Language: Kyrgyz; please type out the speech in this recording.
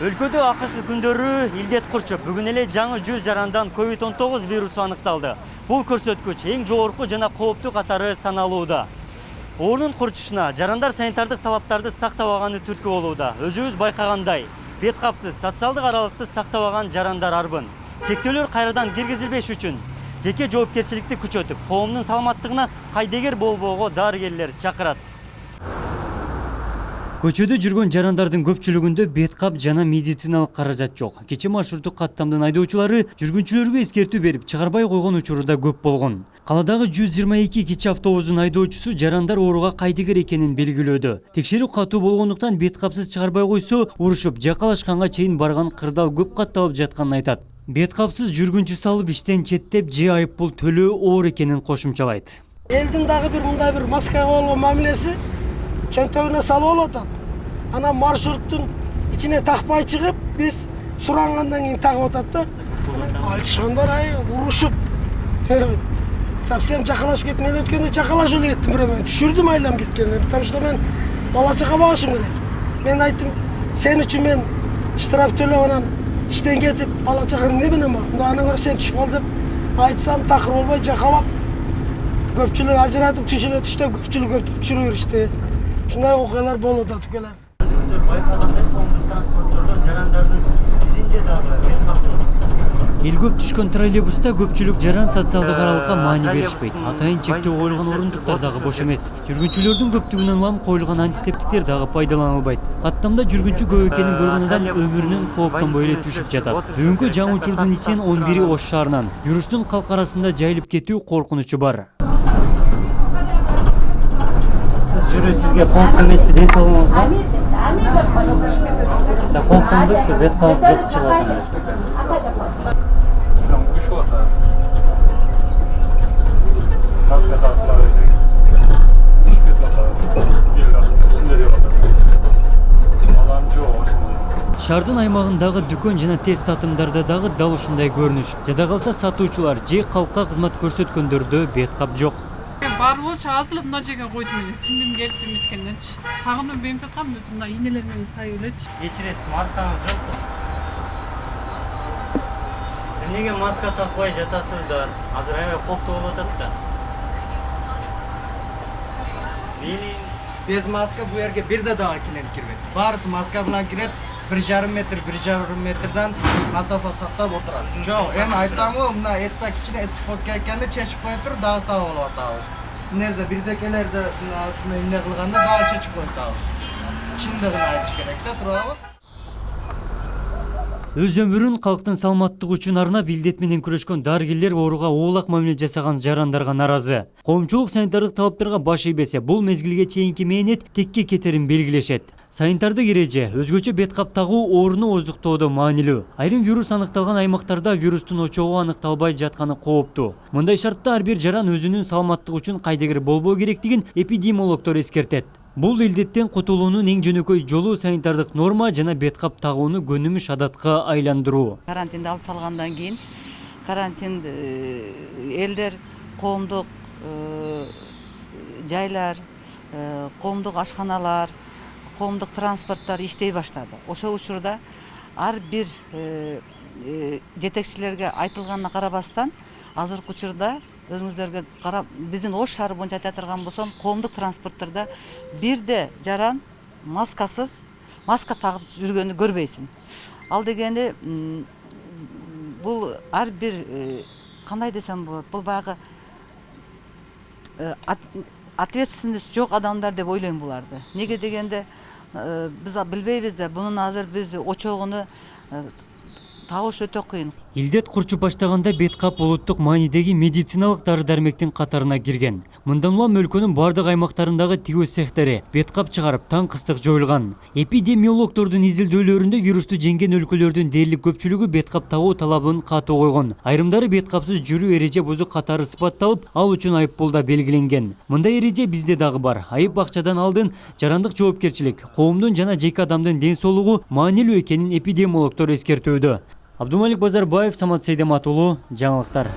Өлкөдө акыркы күндөрү илдет курчуп, бүгүн эле жаңы 100 жарандан COVID-19 вирусу аныкталды. Бул көрсөткүч эң жогорку жана кооптуу катары саналууда. Оорунун курчушуна жарандар санитардык талаптарды сактабаганы түрткү болууда. Өзүбүз байкагандай, бет капсыз, социалдык аралыкты сактабаган жарандар арбын. Чектөөлөр кайрадан киргизилбеш үчүн жеке жоопкерчиликти күчөтүп, коомдун саламаттыгына кайдегер болбоого дарыгерлер чакырат. Көчөдө жүргөн жарандардын көпчүлүгүндө бет кап жана медициналык каражат жок. Кечээ маршруттук каттамдын айдоочулары жүргүнчүлөргө эскертүү берип, чыгарбай койгон учуру да көп болгон. Каладагы 122 кичи автобустун айдоочусу жарандар ооруга кайдыгер экенин белгилөөдө. Текшерүү катуу болгондуктан бет капсыз чыгарбай койсо, урушуп, жакалашканга чейин барган кырдаал көп катталып жатканын айтат. Бет капсыз жүргүнчү салып иштен четтеп же айыппул төлөө оор экенин кошумчалайт. Элдин дагы мындай бир маскага болгон мамилеси чөнтөгүнө салып атат. Ана маршруттун ичине такпай чыгып, биз сурангандан кийин тагып атат да. Айтышкандар урушуп, совсем жакалашып кетти. Мен өткөндө жакалашып эле кеттим, бирок мен түшүрдүм айлам кеткенин. Потому что мен бала чага багышым керек. Мен айттым, сен үчүн мен штраф төлөп анан иштен кетип, бала чаганы не менен багам? Ана көрө сен түшүп кал деп айтсам, такыр болбой жакалап, көпчүлүк ажыратып түшүнө түштөп, көпчүлүк көптөп түшүрө беришти. Ушундай окуялар болуп атат укалар. Өзүңүздөр байкагандай коомдук транспорттордо жарандардын биринде дагы бет кап жок. Эл көп түшкөн троллейбуста көпчүлүк жаран социалдык аралыкка маани беришпейт. Атайын чектөө коюлган орундуктар дагы бош эмес. Жүргүнчүлөрдүн көптүгүнөн улам коюлган антисептиктер дагы пайдаланылбайт. Каттамда жүргүнчү көп экенин көргөн адам өмүрүнөн кооптонбой эле түшүп жатат. Бүгүнкү жаңы учурдун ичинен 11-и Ош шаарынан вирустун калк арасында жайылып кетүү коркунучу бар. Жүрүү сизге кооптуу эмеспи, ден соолугуңузга? Да кооптонбойсузбу, бет кап жок чыгып атат. Шаардын аймагындагы дүкөн жана тест татымдарда дагы дал ушундай көрүнүш. Жада калса сатуучулар же калкка кызмат көрсөткөндөрдө бет кап жок. Бар болчу азылып мына жерге койдум эле. Сиңдим келип эметкенденчи. Тагын бейим таткам өзүм мына ийнелер менен сай элечи. Кечиресиз, маскаңыз жокпу? Эмнеге маска такпай жатасыздар? Азыр аябай кооптуу болуп атат да. Без маска бу жерге бир да дагы клиент кирбейт. Баарысы маска менен кирет. 1,5 метрдан масафа сактап отурат. Жок, эми айтам го, мына этта кичине эсип коюп кеткенде чечип коюп туруп дагы сабап болуп атабыз. Мынерде бирдекелерди эмне кылганда дагы чечип коюп атабыз. Чындыгын айтыш керек да, туурабы? Өз өмүрүн калктын саламаттыгы үчүн арнап илдет менен күрөшкөн дарыгерлер ооруга оолак мамиле жасаган жарандарга наразы. Коомчулук санитардык талаптарга баш ийбесе, бул мезгилге чейинки мээнет текке кетерин белгилешет. Санитардык эреже өзгөчө бет кап тагуу ооруну ооздуктоодо маанилүү. Айрым вирус аныкталган аймактарда вирустун очогу аныкталбай жатканы кооптуу. Мындай шартта ар бир жаран өзүнүн саламаттыгы үчүн кайдыгер болбоо керектигин эпидемиологдор эскертет. Бул илдеттен кутулуунун эң жөнөкөй жолу санитардык норма жана бет кап тагууну көнүмүш адатка айландыруу. Карантинди алып салгандан кийин карантин элдер коомдук жайлар, коомдук ашканалар, коомдук транспорттор иштей баштады. Ошол учурда ар бир жетекчилерге айтылганына карабастан азыркы учурда өзүңүздөргө карап, биздин Ош шаары боюнча айта турган болсом, коомдук транспорттордо бирде жаран маскасыз, маска тагып жүргөнү көрбөйсүң. Ал дегени бул ар бир кандай десем болот, бул баягы ответственность жок адамдар деп ойлойм буларды. Неге дегенде биз билбейбиз да, бунун азыр биз очогуну табыш өтө кыйын. Илдет курчуп баштаганда бет кап улуттук маанидеги медициналык дары-дармектин катарына кирген. Мындан улам өлкөнүн бардык аймактарындагы тигүү цехтери бет кап чыгарып, таң кыстык жоюлган. Эпидемиологдордун изилдөөлөрүндө вирусту жеңген өлкөлөрдүн дээрлик көпчүлүгү бет кап тагуу талабын катуу койгон. Айрымдары бет капсыз жүрүү эреже бузуу катары сыпатталып, ал үчүн айыппул да белгиленген. Мындай эреже бизде дагы бар. Айып акчадан алдын жарандык жоопкерчилик, коомдун жана жеке адамдын ден соолугу маанилүү экенин эпидемиологдор эскертүүдө. Абдумалик Базарбаев, Самат Сейдемат уулу, жаңылыктар.